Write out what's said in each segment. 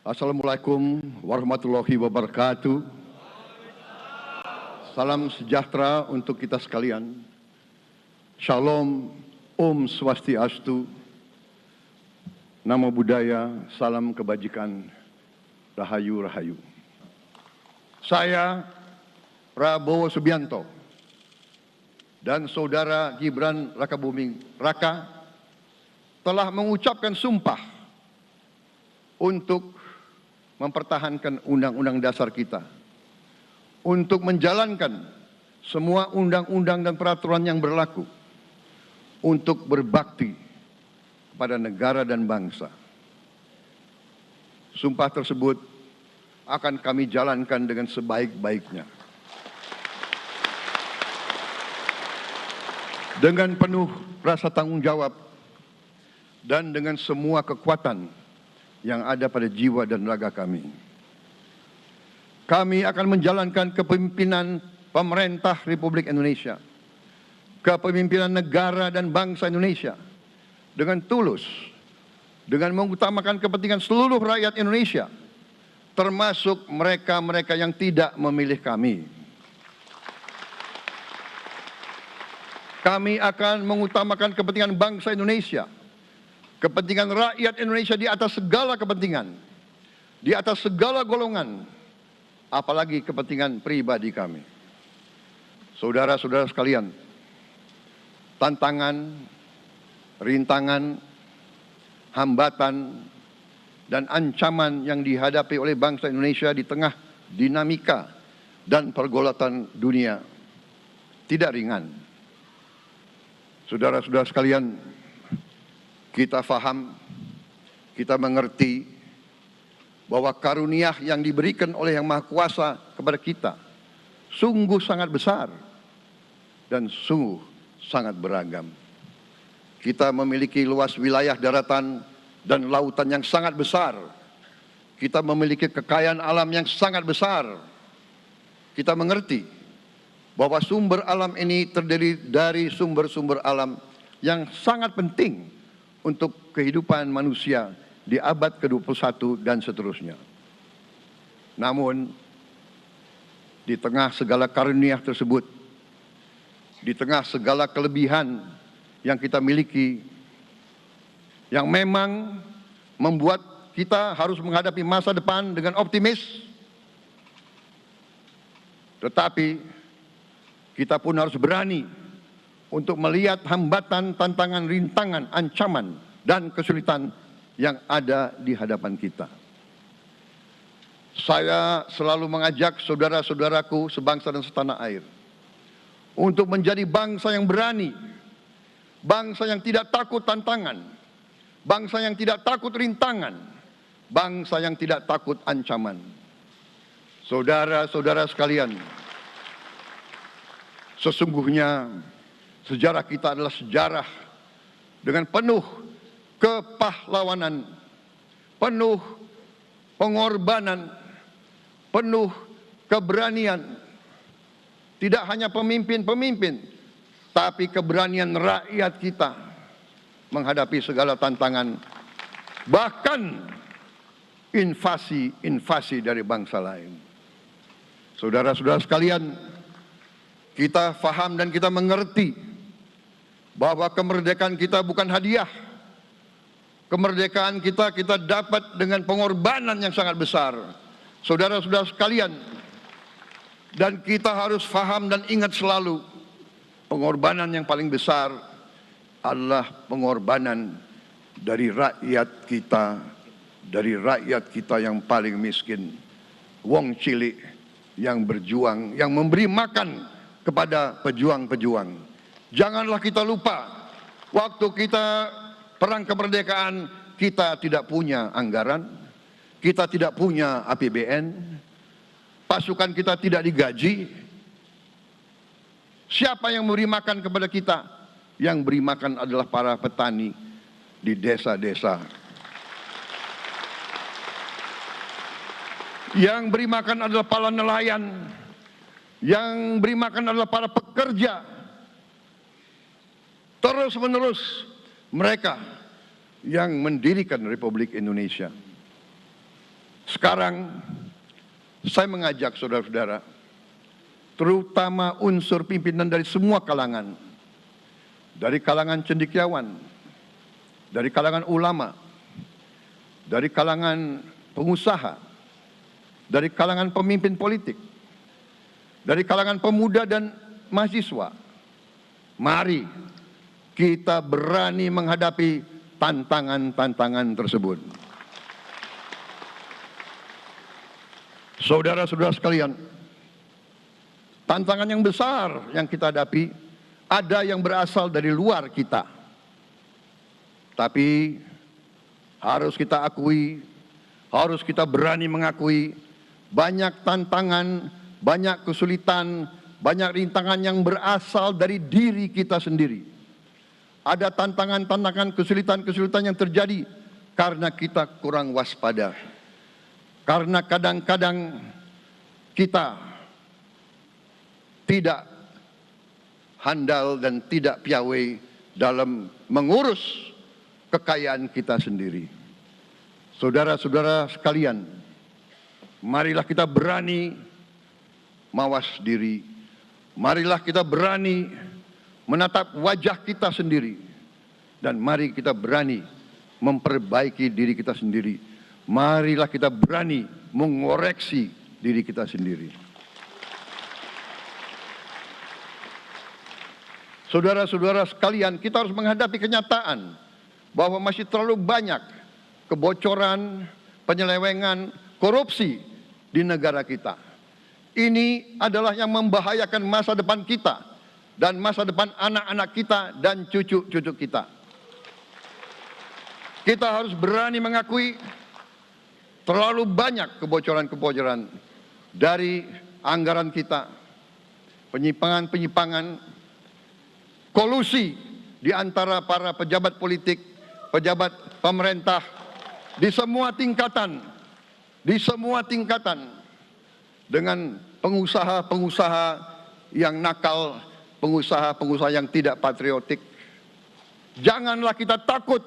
Assalamualaikum warahmatullahi wabarakatuh. Salam sejahtera untuk kita sekalian. Shalom, Om Swastiastu, Namo Buddhaya, salam kebajikan, Rahayu Rahayu. Saya Prabowo Subianto dan Saudara Gibran Rakabuming Raka telah mengucapkan sumpah untuk mempertahankan Undang-Undang Dasar kita, untuk menjalankan semua undang-undang dan peraturan yang berlaku, untuk berbakti kepada negara dan bangsa. Sumpah tersebut akan kami jalankan dengan sebaik-baiknya, dengan penuh rasa tanggung jawab dan dengan semua kekuatan yang ada pada jiwa dan raga kami. Kami akan menjalankan kepemimpinan pemerintah Republik Indonesia, kepemimpinan negara dan bangsa Indonesia dengan tulus, dengan mengutamakan kepentingan seluruh rakyat Indonesia, termasuk mereka-mereka yang tidak memilih kami. Kami akan mengutamakan kepentingan bangsa Indonesia, kepentingan rakyat Indonesia di atas segala kepentingan, di atas segala golongan, apalagi kepentingan pribadi kami. Saudara-saudara sekalian, tantangan, rintangan, hambatan, dan ancaman yang dihadapi oleh bangsa Indonesia di tengah dinamika dan pergolatan dunia tidak ringan. Saudara-saudara sekalian, kita faham, kita mengerti bahwa karunia yang diberikan oleh Yang Maha Kuasa kepada kita sungguh sangat besar dan sungguh sangat beragam. Kita memiliki luas wilayah daratan dan lautan yang sangat besar. Kita memiliki kekayaan alam yang sangat besar. Kita mengerti bahwa sumber alam ini terdiri dari sumber-sumber alam yang sangat penting untuk kehidupan manusia di abad ke-21 dan seterusnya. Namun, di tengah segala karunia tersebut, di tengah segala kelebihan yang kita miliki, yang memang membuat kita harus menghadapi masa depan dengan optimis, tetapi kita pun harus berani untuk melihat hambatan, tantangan, rintangan, ancaman, dan kesulitan yang ada di hadapan kita. Saya selalu mengajak saudara-saudaraku sebangsa dan setanah air untuk menjadi bangsa yang berani, bangsa yang tidak takut tantangan, bangsa yang tidak takut rintangan, bangsa yang tidak takut ancaman. Saudara-saudara sekalian, sesungguhnya sejarah kita adalah sejarah dengan penuh kepahlawanan, penuh pengorbanan, penuh keberanian. Tidak hanya pemimpin-pemimpin, tapi keberanian rakyat kita menghadapi segala tantangan, bahkan invasi-invasi dari bangsa lain. Saudara-saudara sekalian, kita faham dan kita mengerti bahwa kemerdekaan kita bukan hadiah. Kemerdekaan kita dapat dengan pengorbanan yang sangat besar. Saudara-saudara sekalian, dan kita harus faham dan ingat selalu, pengorbanan yang paling besar adalah pengorbanan dari rakyat kita yang paling miskin, wong cilik yang berjuang, yang memberi makan kepada pejuang-pejuang. Janganlah kita lupa, waktu kita perang kemerdekaan, kita tidak punya anggaran, kita tidak punya APBN, pasukan kita tidak digaji. Siapa yang memberi makan kepada kita? Yang beri makan adalah para petani di desa-desa. Yang beri makan adalah para nelayan. Yang beri makan adalah para pekerja. Terus-menerus mereka yang mendirikan Republik Indonesia. Sekarang saya mengajak saudara-saudara, terutama unsur pimpinan dari semua kalangan, dari kalangan cendekiawan, dari kalangan ulama, dari kalangan pengusaha, dari kalangan pemimpin politik, dari kalangan pemuda dan mahasiswa. Mari kita berani menghadapi tantangan-tantangan tersebut. Saudara-saudara sekalian, tantangan yang besar yang kita hadapi ada yang berasal dari luar kita. Tapi harus kita akui, harus kita berani mengakui banyak tantangan, banyak kesulitan, banyak rintangan yang berasal dari diri kita sendiri. Ada tantangan-tantangan, kesulitan-kesulitan yang terjadi karena kita kurang waspada. Karena kadang-kadang kita tidak handal dan tidak piawai dalam mengurus kekayaan kita sendiri. Saudara-saudara sekalian, marilah kita berani mawas diri. Marilah kita berani menatap wajah kita sendiri. Dan mari kita berani memperbaiki diri kita sendiri. Marilah kita berani mengoreksi diri kita sendiri. Saudara-saudara sekalian, kita harus menghadapi kenyataan bahwa masih terlalu banyak kebocoran, penyelewengan, korupsi di negara kita. Ini adalah yang membahayakan masa depan kita dan masa depan anak-anak kita dan cucu-cucu kita. Kita harus berani mengakui terlalu banyak kebocoran-kebocoran dari anggaran kita, penyimpangan-penyimpangan, kolusi di antara para pejabat politik, pejabat pemerintah di semua tingkatan, dengan pengusaha-pengusaha yang nakal, pengusaha-pengusaha yang tidak patriotik. Janganlah kita takut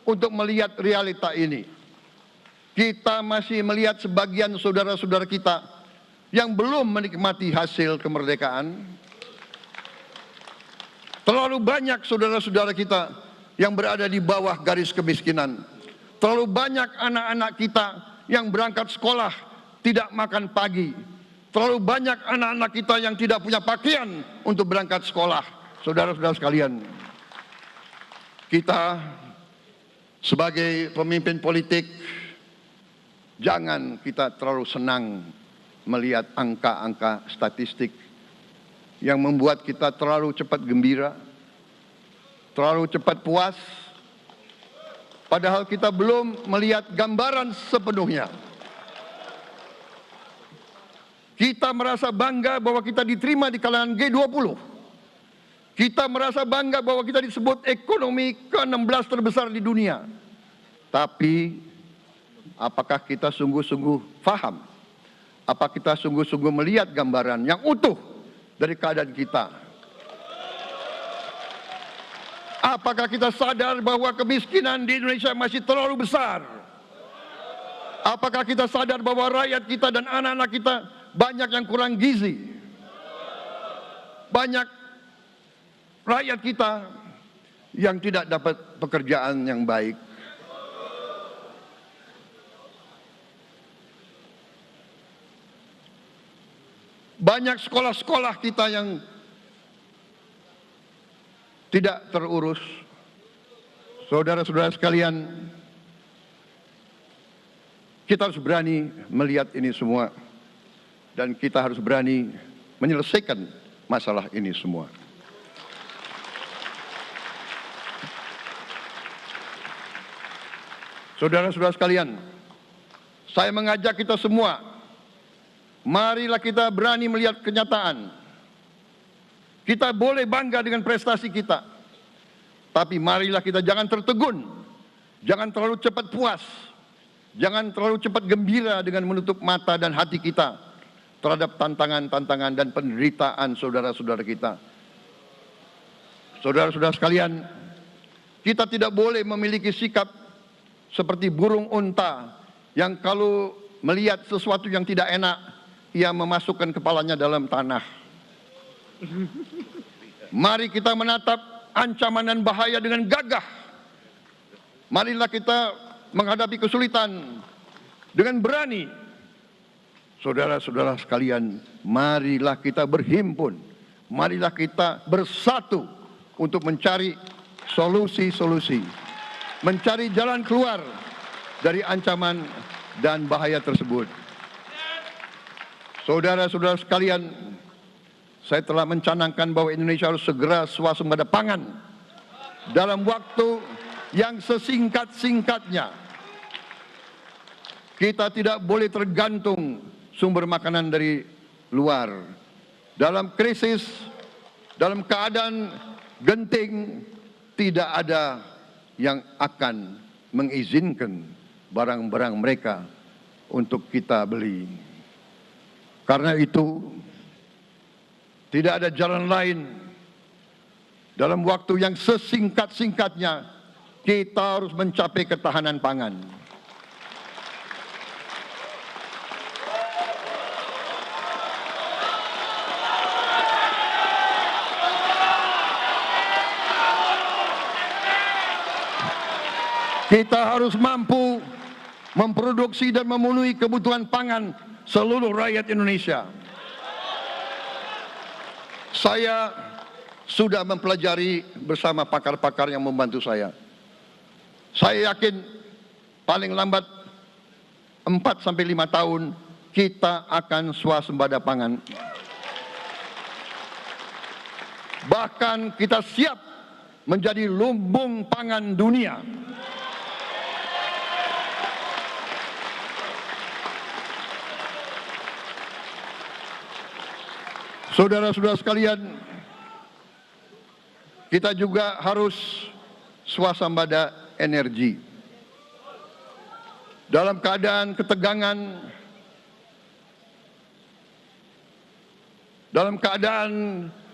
untuk melihat realita ini. Kita masih melihat sebagian saudara-saudara kita yang belum menikmati hasil kemerdekaan. Terlalu banyak saudara-saudara kita yang berada di bawah garis kemiskinan. Terlalu banyak anak-anak kita yang berangkat sekolah tidak makan pagi. Terlalu banyak anak-anak kita yang tidak punya pakaian untuk berangkat sekolah. Saudara-saudara sekalian, kita sebagai pemimpin politik, jangan kita terlalu senang melihat angka-angka statistik yang membuat kita terlalu cepat gembira, terlalu cepat puas, padahal kita belum melihat gambaran sepenuhnya. Kita merasa bangga bahwa kita diterima di kalangan G20. Kita merasa bangga bahwa kita disebut ekonomi ke-16 terbesar di dunia. Tapi apakah kita sungguh-sungguh paham? Apa kita sungguh-sungguh melihat gambaran yang utuh dari keadaan kita? Apakah kita sadar bahwa kemiskinan di Indonesia masih terlalu besar? Apakah kita sadar bahwa rakyat kita dan anak-anak kita banyak yang kurang gizi? Banyak rakyat kita yang tidak dapat pekerjaan yang baik. Banyak sekolah-sekolah kita yang tidak terurus. Saudara-saudara sekalian, kita harus berani melihat ini semua. Dan kita harus berani menyelesaikan masalah ini semua. Saudara-saudara sekalian, saya mengajak kita semua, marilah kita berani melihat kenyataan. Kita boleh bangga dengan prestasi kita, tapi marilah kita jangan tertegun, jangan terlalu cepat puas, jangan terlalu cepat gembira dengan menutup mata dan hati kita terhadap tantangan-tantangan dan penderitaan saudara-saudara kita. Saudara-saudara sekalian, kita tidak boleh memiliki sikap seperti burung unta yang kalau melihat sesuatu yang tidak enak, ia memasukkan kepalanya dalam tanah. Mari kita menatap ancaman dan bahaya dengan gagah. Marilah kita menghadapi kesulitan dengan berani. Saudara-saudara sekalian, marilah kita berhimpun. Marilah kita bersatu untuk mencari solusi-solusi, mencari jalan keluar dari ancaman dan bahaya tersebut. Saudara-saudara sekalian, saya telah mencanangkan bahwa Indonesia harus segera swasembada pangan dalam waktu yang sesingkat-singkatnya. Kita tidak boleh tergantung sumber makanan dari luar. Dalam krisis, dalam keadaan genting, tidak ada yang akan mengizinkan barang-barang mereka untuk kita beli. Karena itu, tidak ada jalan lain. Dalam waktu yang sesingkat-singkatnya, kita harus mencapai ketahanan pangan. Kita harus mampu memproduksi dan memenuhi kebutuhan pangan seluruh rakyat Indonesia. Saya sudah mempelajari bersama pakar-pakar yang membantu saya. Saya yakin paling lambat 4 sampai 5 tahun kita akan swasembada pangan. Bahkan kita siap menjadi lumbung pangan dunia. Saudara-saudara sekalian, kita juga harus swasembada energi. Dalam keadaan ketegangan, dalam keadaan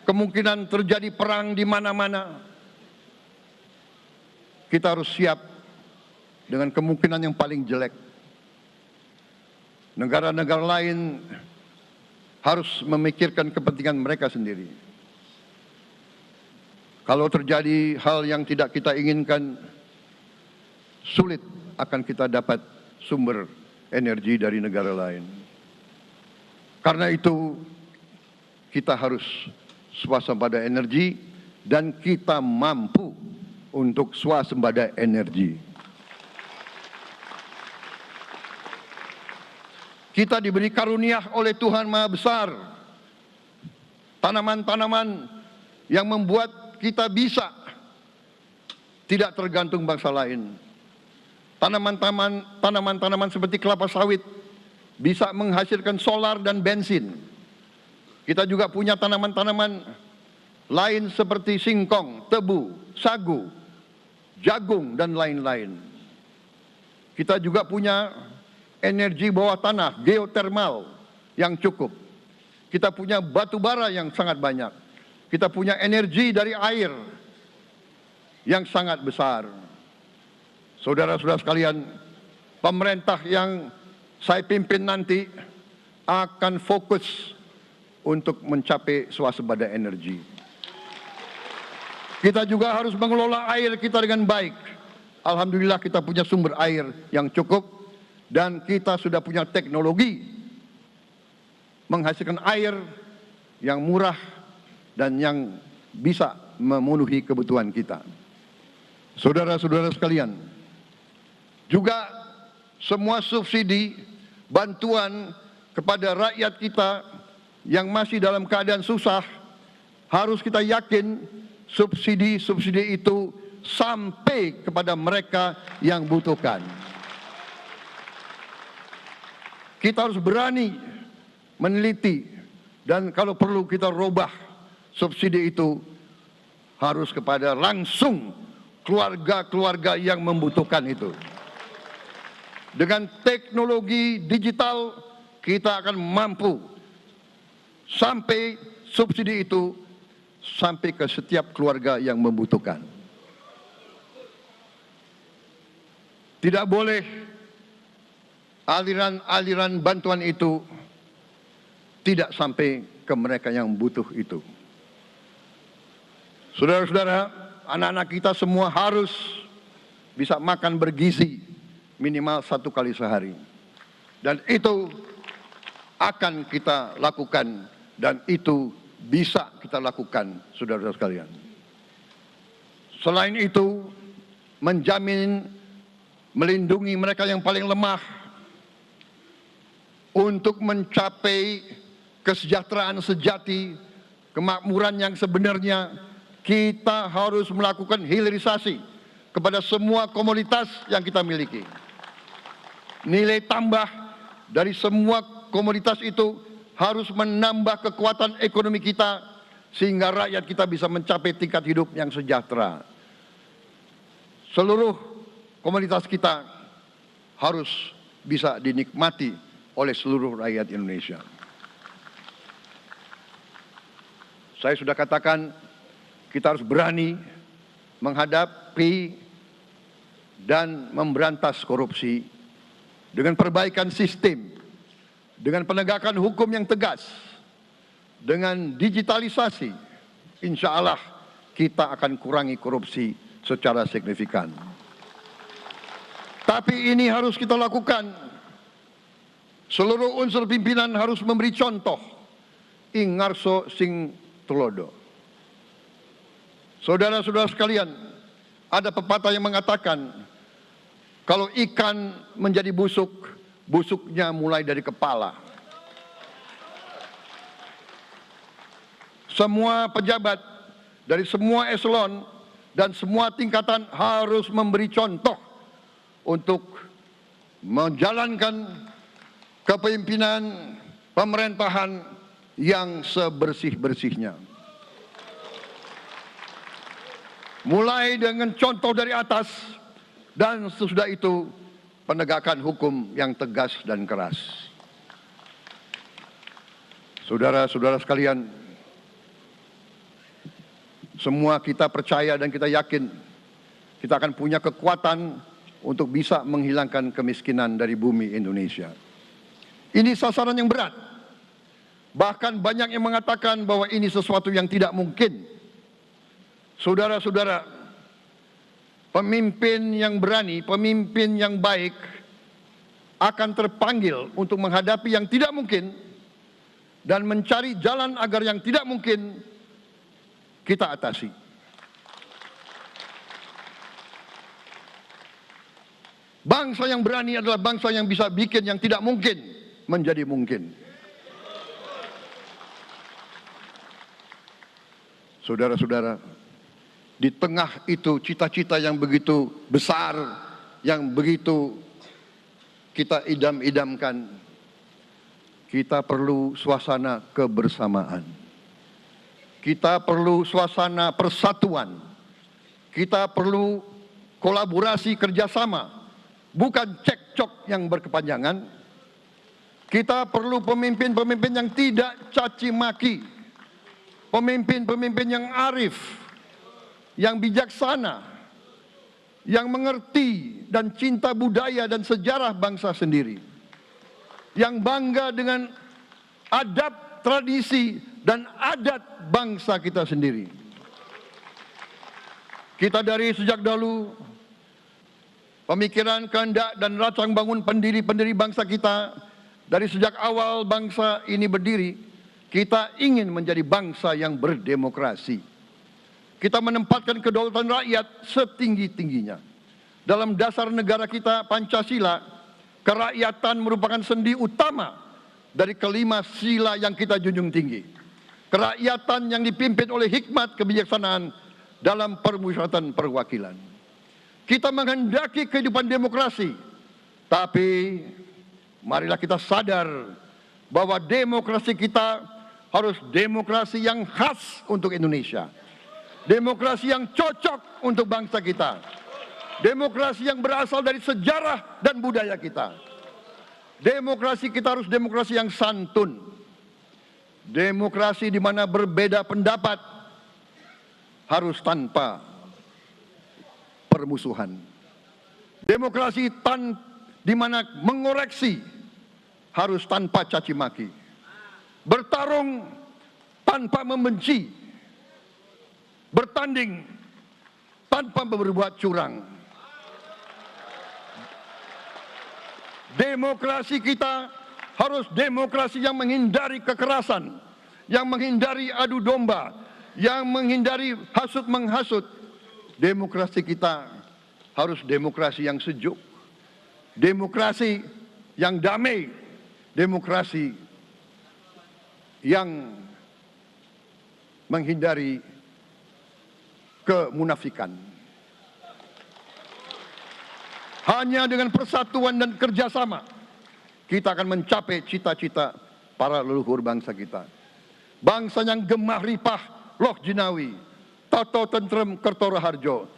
kemungkinan terjadi perang di mana-mana, kita harus siap dengan kemungkinan yang paling jelek. Negara-negara lain harus memikirkan kepentingan mereka sendiri. Kalau terjadi hal yang tidak kita inginkan, sulit akan kita dapat sumber energi dari negara lain. Karena itu, kita harus swasembada energi dan kita mampu untuk swasembada energi. Kita diberi karunia oleh Tuhan Maha Besar, tanaman-tanaman yang membuat kita bisa tidak tergantung bangsa lain. Tanaman-tanaman seperti kelapa sawit bisa menghasilkan solar dan bensin. Kita juga punya tanaman-tanaman lain seperti singkong, tebu, sagu, jagung, dan lain-lain. Kita juga punya energi bawah tanah, geotermal yang cukup. Kita punya batu bara yang sangat banyak. Kita punya energi dari air yang sangat besar. Saudara-saudara sekalian, pemerintah yang saya pimpin nanti akan fokus untuk mencapai swasembada energi. Kita juga harus mengelola air kita dengan baik. Alhamdulillah kita punya sumber air yang cukup. Dan kita sudah punya teknologi menghasilkan air yang murah dan yang bisa memenuhi kebutuhan kita. Saudara-saudara sekalian, juga semua subsidi, bantuan kepada rakyat kita yang masih dalam keadaan susah, harus kita yakin subsidi-subsidi itu sampai kepada mereka yang butuhkan. Kita harus berani meneliti dan kalau perlu kita robah subsidi itu harus kepada langsung keluarga-keluarga yang membutuhkan itu. Dengan teknologi digital kita akan mampu sampai subsidi itu sampai ke setiap keluarga yang membutuhkan. Tidak boleh aliran-aliran bantuan itu tidak sampai ke mereka yang butuh itu. Saudara-saudara, anak-anak kita semua harus bisa makan bergizi minimal 1 kali sehari. Dan itu akan kita lakukan dan itu bisa kita lakukan, saudara-saudara sekalian. Selain itu, menjamin melindungi mereka yang paling lemah untuk mencapai kesejahteraan sejati, kemakmuran yang sebenarnya, kita harus melakukan hilirisasi kepada semua komoditas yang kita miliki. Nilai tambah dari semua komoditas itu harus menambah kekuatan ekonomi kita sehingga rakyat kita bisa mencapai tingkat hidup yang sejahtera. Seluruh komoditas kita harus bisa dinikmati oleh seluruh rakyat Indonesia. Saya sudah katakan kita harus berani menghadapi dan memberantas korupsi dengan perbaikan sistem, dengan penegakan hukum yang tegas, dengan digitalisasi. Insya Allah kita akan kurangi korupsi secara signifikan. Tapi ini harus kita lakukan. Seluruh unsur pimpinan harus memberi contoh. Ingarso sing tulodo. Saudara-saudara sekalian, ada pepatah yang mengatakan, kalau ikan menjadi busuk, busuknya mulai dari kepala. Semua pejabat dari semua eselon dan semua tingkatan harus memberi contoh untuk menjalankan kepemimpinan pemerintahan yang sebersih-bersihnya. Mulai dengan contoh dari atas dan sesudah itu penegakan hukum yang tegas dan keras. Saudara-saudara sekalian, semua kita percaya dan kita yakin kita akan punya kekuatan untuk bisa menghilangkan kemiskinan dari bumi Indonesia. Ini sasaran yang berat. Bahkan banyak yang mengatakan bahwa ini sesuatu yang tidak mungkin. Saudara-saudara, pemimpin yang berani, pemimpin yang baik akan terpanggil untuk menghadapi yang tidak mungkin dan mencari jalan agar yang tidak mungkin kita atasi. Bangsa yang berani adalah bangsa yang bisa bikin yang tidak mungkin menjadi mungkin. Saudara-saudara, di tengah itu cita-cita yang begitu besar, yang begitu kita idam-idamkan, kita perlu suasana kebersamaan. Kita perlu suasana persatuan. Kita perlu kolaborasi kerjasama, bukan cekcok yang berkepanjangan. Kita perlu pemimpin-pemimpin yang tidak caci maki, pemimpin-pemimpin yang arif, yang bijaksana, yang mengerti dan cinta budaya dan sejarah bangsa sendiri, yang bangga dengan adab, tradisi, dan adat bangsa kita sendiri. Kita dari sejak dahulu, pemikiran, kehendak, dan rancang bangun pendiri-pendiri bangsa kita, dari sejak awal bangsa ini berdiri, kita ingin menjadi bangsa yang berdemokrasi. Kita menempatkan kedaulatan rakyat setinggi-tingginya. Dalam dasar negara kita, Pancasila, kerakyatan merupakan sendi utama dari kelima sila yang kita junjung tinggi. Kerakyatan yang dipimpin oleh hikmat kebijaksanaan dalam permusyawaratan perwakilan. Kita menghendaki kehidupan demokrasi, tapi marilah kita sadar bahwa demokrasi kita harus demokrasi yang khas untuk Indonesia. Demokrasi yang cocok untuk bangsa kita. Demokrasi yang berasal dari sejarah dan budaya kita. Demokrasi kita harus demokrasi yang santun. Demokrasi di mana berbeda pendapat harus tanpa permusuhan. Demokrasi di mana mengoreksi harus tanpa caci maki, bertarung tanpa membenci, bertanding tanpa berbuat curang. Demokrasi kita harus demokrasi yang menghindari kekerasan, yang menghindari adu domba, yang menghindari hasut menghasut. Demokrasi kita harus demokrasi yang sejuk, demokrasi yang damai, demokrasi yang menghindari kemunafikan. Hanya dengan persatuan dan kerjasama kita akan mencapai cita-cita para leluhur bangsa kita. Bangsa yang gemah ripah loh jinawi, toto tentrem kertoro harjo.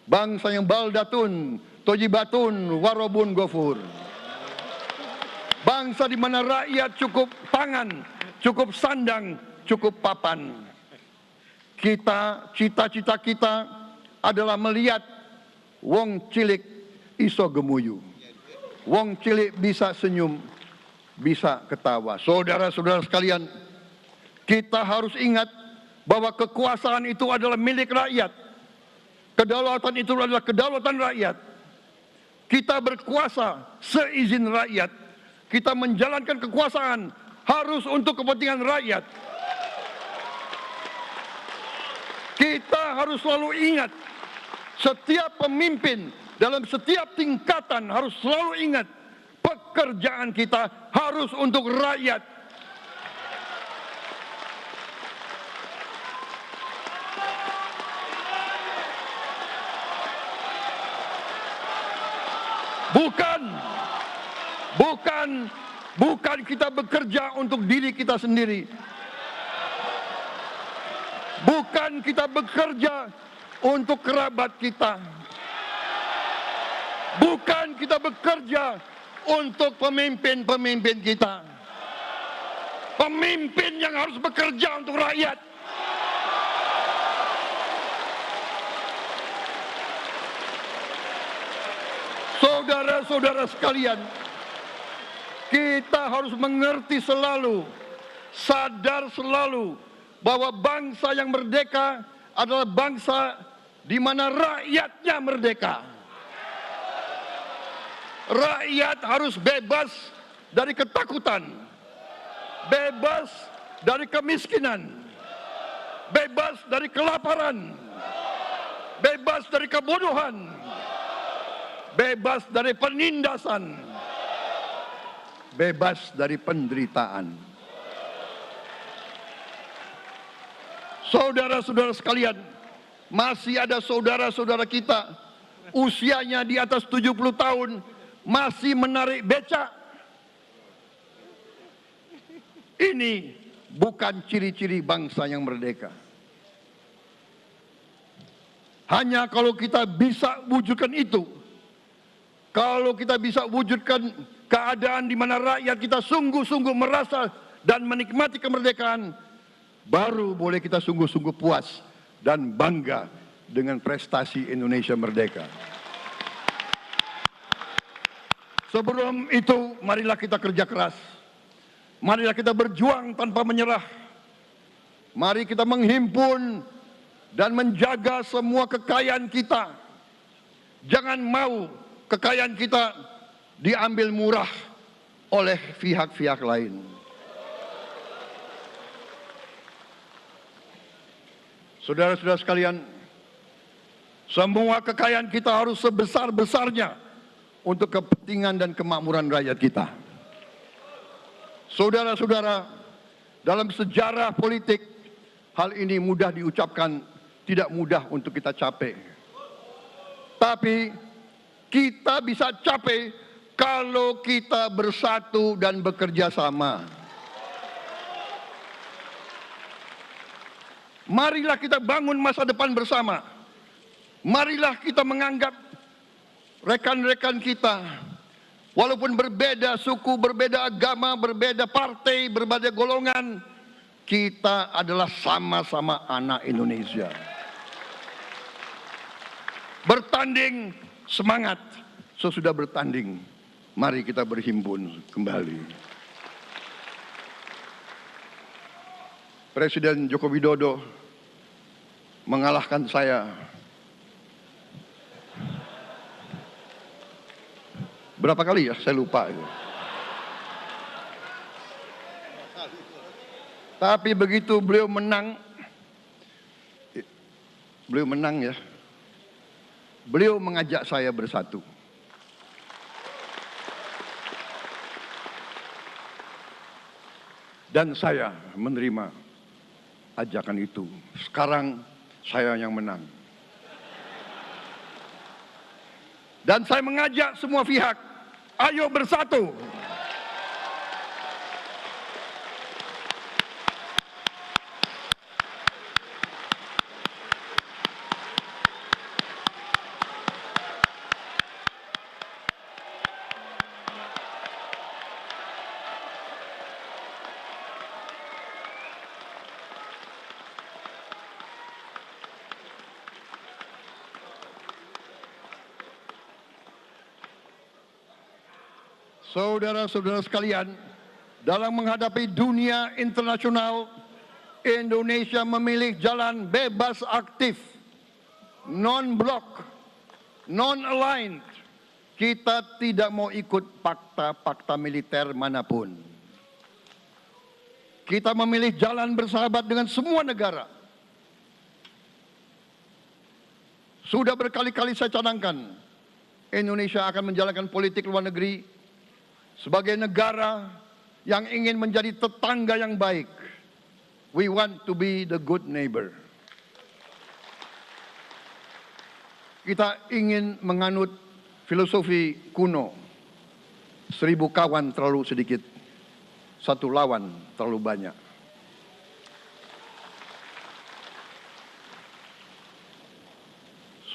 Bangsa yang baldatun, tojibatun, warobun gofur. Bangsa di mana rakyat cukup pangan, cukup sandang, cukup papan. Kita, cita-cita kita adalah melihat wong cilik iso gemuyu. Wong cilik bisa senyum, bisa ketawa. Saudara-saudara sekalian, kita harus ingat bahwa kekuasaan itu adalah milik rakyat. Kedaulatan itu adalah kedaulatan rakyat. Kita berkuasa seizin rakyat. Kita menjalankan kekuasaan harus untuk kepentingan rakyat. Kita harus selalu ingat, setiap pemimpin dalam setiap tingkatan harus selalu ingat, pekerjaan kita harus untuk rakyat. Bukan kita bekerja untuk diri kita sendiri. Bukan kita bekerja untuk kerabat kita. Bukan kita bekerja untuk pemimpin-pemimpin kita. Pemimpin yang harus bekerja untuk rakyat. Saudara-saudara sekalian, kita harus mengerti selalu, sadar selalu bahwa bangsa yang merdeka adalah bangsa di mana rakyatnya merdeka. Rakyat harus bebas dari ketakutan, bebas dari kemiskinan, bebas dari kelaparan, bebas dari kebodohan, bebas dari penindasan, bebas dari penderitaan. Saudara-saudara sekalian, masih ada saudara-saudara kita usianya di atas 70 tahun masih menarik becak. Ini bukan ciri-ciri bangsa yang merdeka. Hanya kalau kita bisa wujudkan itu, kalau kita bisa wujudkan keadaan di mana rakyat kita sungguh-sungguh merasa dan menikmati kemerdekaan, baru boleh kita sungguh-sungguh puas dan bangga dengan prestasi Indonesia merdeka. Sebelum itu, marilah kita kerja keras. Marilah kita berjuang tanpa menyerah. Mari kita menghimpun dan menjaga semua kekayaan kita. Jangan mau kekayaan kita diambil murah oleh pihak-pihak lain. Saudara-saudara sekalian, semua kekayaan kita harus sebesar-besarnya untuk kepentingan dan kemakmuran rakyat kita. Saudara-saudara, dalam sejarah politik, hal ini mudah diucapkan, tidak mudah untuk kita capai. Tapi kita bisa capai kalau kita bersatu dan bekerja sama. Marilah kita bangun masa depan bersama. Marilah kita menganggap rekan-rekan kita, walaupun berbeda suku, berbeda agama, berbeda partai, berbeda golongan, kita adalah sama-sama anak Indonesia. Bertanding semangat, sesudah bertanding Mari kita berhimpun kembali. Presiden Joko Widodo mengalahkan saya berapa kali ya? Saya lupa itu. Tapi begitu beliau menang ya, beliau mengajak saya bersatu. Dan saya menerima ajakan itu. Sekarang saya yang menang. Dan saya mengajak semua pihak, ayo bersatu. Saudara-saudara sekalian, dalam menghadapi dunia internasional, Indonesia memilih jalan bebas aktif, non-blok, non-aligned. Kita tidak mau ikut fakta-fakta militer manapun. Kita memilih jalan bersahabat dengan semua negara. Sudah berkali-kali saya cadangkan, Indonesia akan menjalankan politik luar negeri sebagai negara yang ingin menjadi tetangga yang baik. We want to be the good neighbor. Kita ingin menganut filosofi kuno, 1000 kawan terlalu sedikit, 1 lawan terlalu banyak.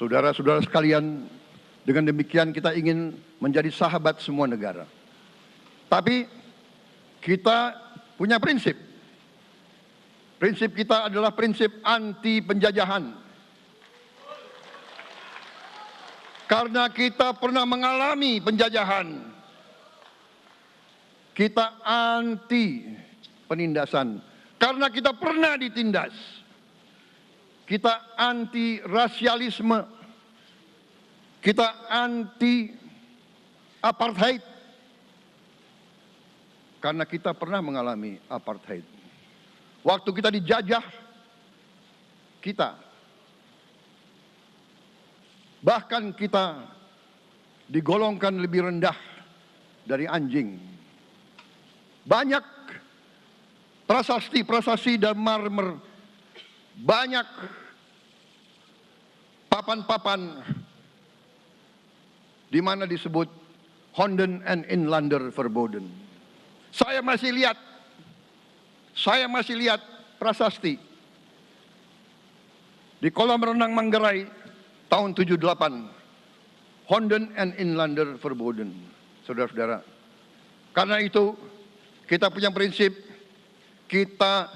Saudara-saudara sekalian, dengan demikian kita ingin menjadi sahabat semua negara. Tapi kita punya prinsip. Prinsip kita adalah prinsip anti penjajahan. Karena kita pernah mengalami penjajahan. Kita anti penindasan. Karena kita pernah ditindas. Kita anti rasialisme. Kita anti apartheid. Karena kita pernah mengalami apartheid. Waktu kita dijajah, bahkan kita digolongkan lebih rendah dari anjing. Banyak prasasti dan marmer, banyak papan-papan di mana disebut Honden en Inlander Verboden. Saya masih lihat prasasti di kolam renang Manggarai tahun 78. Honden en Inlander Verboden. Saudara-saudara, karena itu kita punya prinsip, kita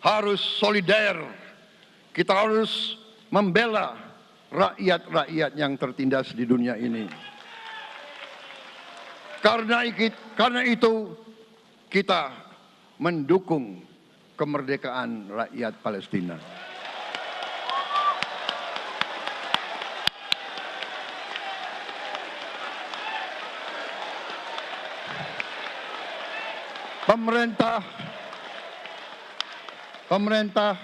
harus solider, kita harus membela rakyat-rakyat yang tertindas di dunia ini. Karena itu kita mendukung kemerdekaan rakyat Palestina. Pemerintah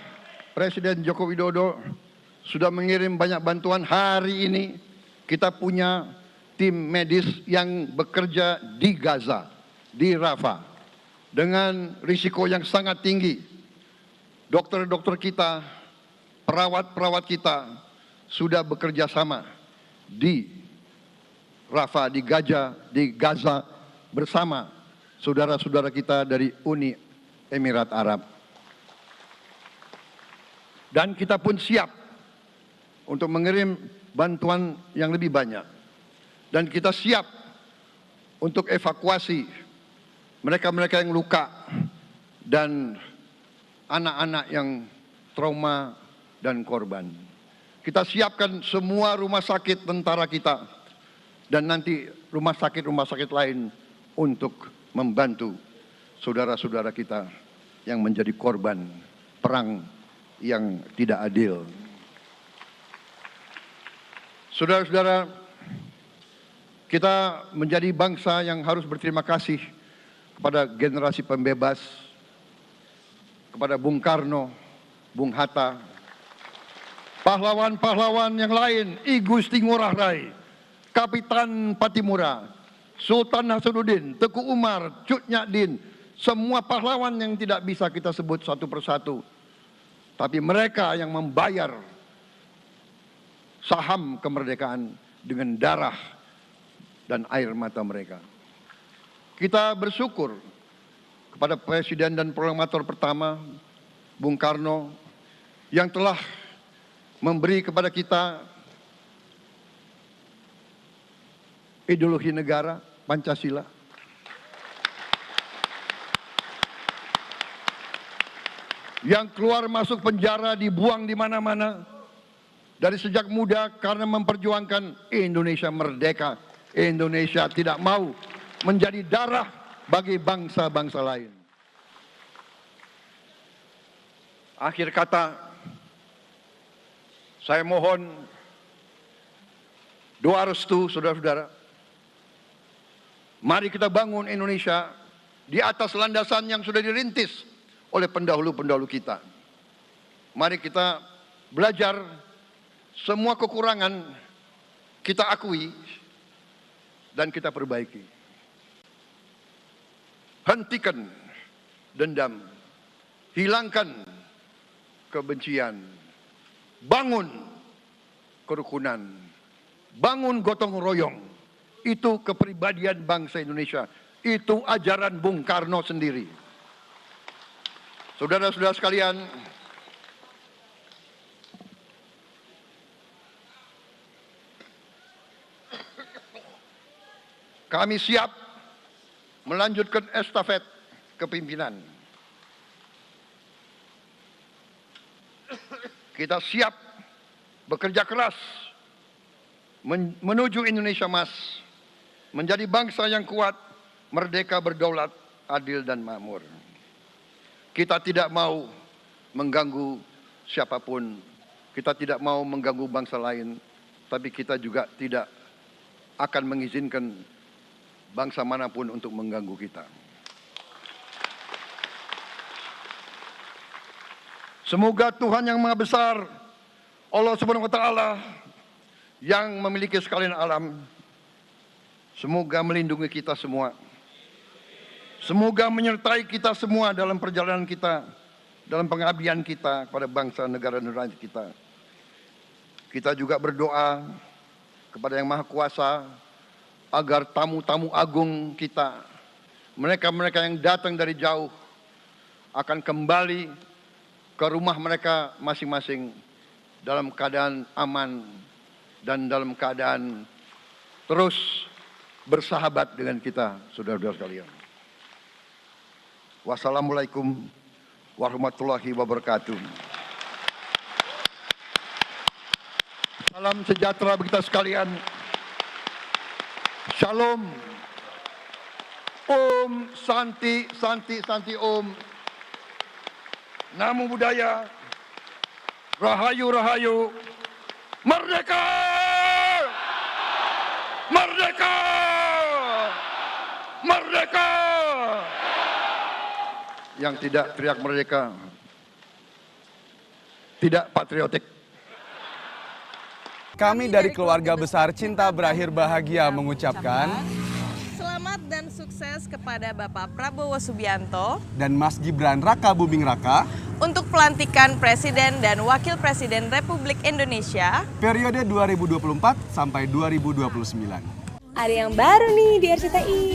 Presiden Joko Widodo sudah mengirim banyak bantuan. Hari ini kita punya tim medis yang bekerja di Gaza, di Rafah, dengan risiko yang sangat tinggi. Dokter-dokter kita, perawat-perawat kita sudah bekerja sama di Rafah, di Gaza bersama saudara-saudara kita dari Uni Emirat Arab. Dan kita pun siap untuk mengirim bantuan yang lebih banyak. Dan kita siap untuk evakuasi mereka-mereka yang luka dan anak-anak yang trauma dan korban. Kita siapkan semua rumah sakit tentara kita, dan nanti rumah sakit lain untuk membantu saudara-saudara kita yang menjadi korban perang yang tidak adil. Saudara-saudara, kita menjadi bangsa yang harus berterima kasih kepada generasi pembebas, kepada Bung Karno, Bung Hatta, pahlawan-pahlawan yang lain, I Gusti Ngurah Rai, Kapitan Patimura, Sultan Hasanuddin, Teku Umar, Cut Nyak Din, semua pahlawan yang tidak bisa kita sebut satu persatu. Tapi mereka yang membayar saham kemerdekaan dengan darah dan air mata mereka. Kita bersyukur kepada Presiden dan Proklamator pertama, Bung Karno, yang telah memberi kepada kita ideologi negara, Pancasila. Yang keluar masuk penjara, dibuang di mana-mana dari sejak muda karena memperjuangkan Indonesia merdeka. Indonesia tidak mau menjadi darah bagi bangsa-bangsa lain. Akhir kata, saya mohon doa restu saudara-saudara. Mari kita bangun Indonesia di atas landasan yang sudah dirintis oleh pendahulu-pendahulu kita. Mari kita belajar, semua kekurangan kita akui dan kita perbaiki. Hentikan dendam, hilangkan kebencian, bangun kerukunan, bangun gotong royong. Itu kepribadian bangsa Indonesia, itu ajaran Bung Karno sendiri. Saudara-saudara sekalian, kami siap melanjutkan estafet kepimpinan. Kita siap bekerja keras menuju Indonesia Emas, menjadi bangsa yang kuat, merdeka, berdaulat, adil dan makmur. Kita tidak mau mengganggu siapapun, kita tidak mau mengganggu bangsa lain, tapi kita juga tidak akan mengizinkan bangsa manapun untuk mengganggu kita. Semoga Tuhan yang Maha Besar, Allah Subhanahu wa Ta'ala, yang memiliki sekalian alam, semoga melindungi kita semua. Semoga menyertai kita semua dalam perjalanan kita, dalam pengabdian kita kepada bangsa, negara, dan rakyat kita. Kita juga berdoa kepada Yang Maha Kuasa agar tamu-tamu agung kita, mereka-mereka yang datang dari jauh, akan kembali ke rumah mereka masing-masing dalam keadaan aman dan dalam keadaan terus bersahabat dengan kita, saudara-saudara sekalian. Wassalamualaikum warahmatullahi wabarakatuh. Salam sejahtera bagi kita sekalian. Shalom. Om Santi, Santi, Santi Om. Namo Buddhaya. Rahayu, Rahayu. Merdeka! Merdeka! Merdeka! Yang tidak teriak merdeka tidak patriotik. Kami dari keluarga besar Cinta Berakhir Bahagia mengucapkan selamat dan sukses kepada Bapak Prabowo Subianto dan Mas Gibran Raka Buming Raka untuk pelantikan Presiden dan Wakil Presiden Republik Indonesia periode 2024 sampai 2029. Ada yang baru nih di RCTI.